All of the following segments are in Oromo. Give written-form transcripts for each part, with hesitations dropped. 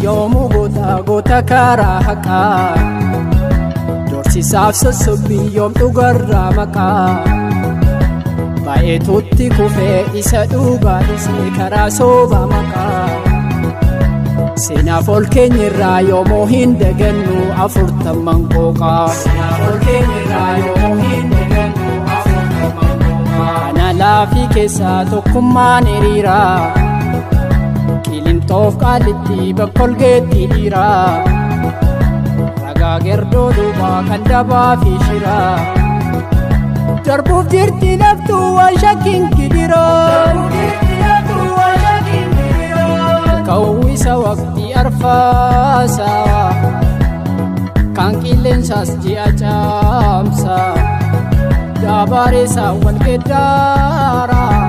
Yoomuu goota karaa haqaa dorsisaaf sossobbii yoom dhugarraa maqaa baay'eetutti kufee isa dhugaa dhisee karaa soba maqaa seenaaf ol keenyirraa yoomoo hin dagannu 40 qooqaa seenaaf ol keenyirraa yoomoo hin dagannu 40 qooqaa kana laafii keessaa tokkummaan hiriiraa Qilintoof qaalitti bakkolgeetti dhiiraa ragaa gerdoo duubaa kan dabaa fi shiraa darbuuf jirti naftuu waan shakkiin gidiraa ka'uwwisa waqtii arfaasaa kan qilleensaas ji'a caamsaa daabareessaa wal geddaaraa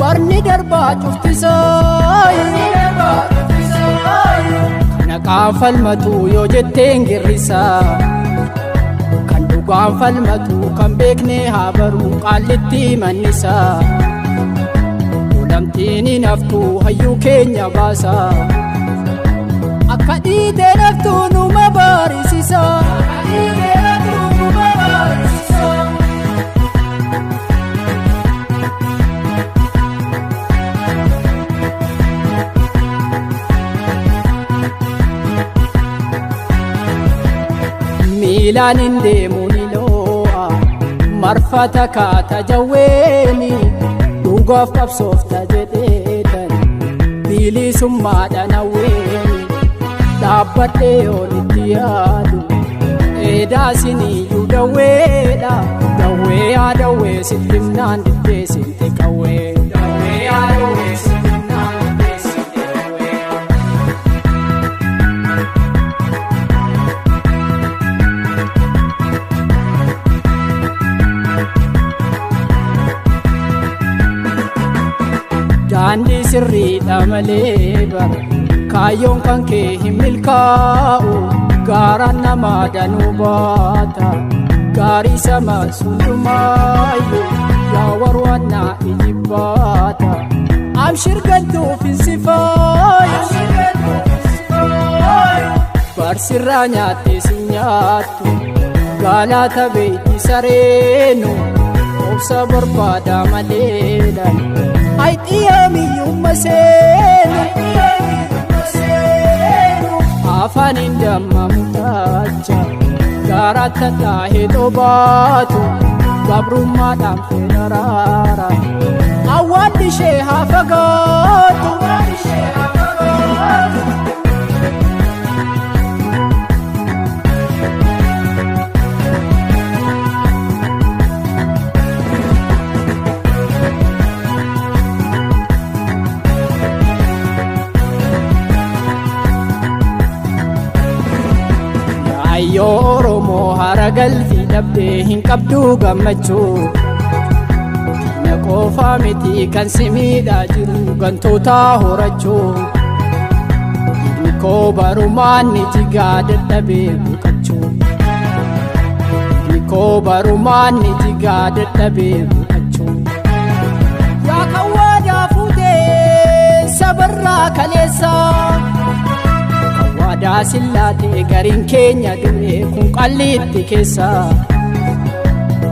barni darbaa cuftisaa kana qaanfalmatu yoo jetteen girrisaa kan dhugaan falmatu kan beekne haa baruu qaallitti mannisaa ulamtiin hin haftu hayyuu keenya baasaa akka dhiitee naftuu numa baarisisaa miilaan hin deemu ni loo'a marfata kaata jawweeni dhugaaf qabsoofta jedheetan bilisummaadhaan hawweeni dhaabbadhee oolitti yaadu eedaasiniyyuu dawweedha dawwee yaa dawwee sittimnaan diddee sinte qawwee dawwee yaa dawwee sittimnaan diddee sinte qawwee daandii sirriidha malee bara kaayyoon kan kee hin milkaa'u gaaraan namaa danuu baata gaarii sama sundumaayyu yaa warwaannaa ijibbaata abshir galtuuf hin sifaayu barsirraa nyaattee si nyaattu gaalaata beeyti sareenu obsa barbaada maleedhaan Aitiyamiyyuu maseenu afaan hin dammamu taacha gaaraatti taahee dhobaatu gabrummaadhaan federaara awwaanni ishee haa fagaatu Ayyoo Oromoo hara galfii dhabdee hin qabduu gammachuu na qofaa miti kan si miidhaa jiru gantoota horachuu hidni koo barumaan ni jigaa dadhabee buqachuu hidni koo barumaan ni jigaa dadhabee buqachuu yaa kan waadaa fuutee sabarraa kaleessaa waadaa sillaatee gariin keenya duree kun qalliitti keessaa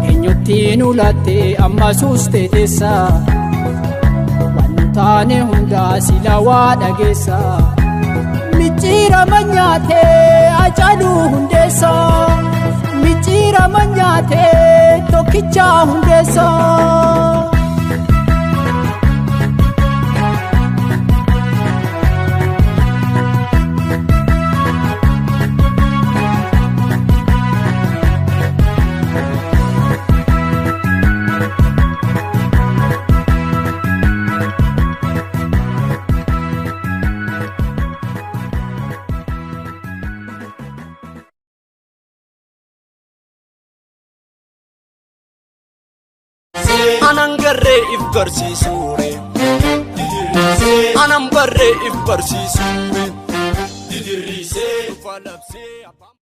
eenyuttiin ulattee amma suustee teessaa waan nu taane hundaa sila waa dhageessaa micciirama nyaatee acaluu hundeessaa micciirama nyaatee tokkichaa hundeessaa anan garree if barsiisuure anan barree if barsiisuure didirriisee dhufa labsee.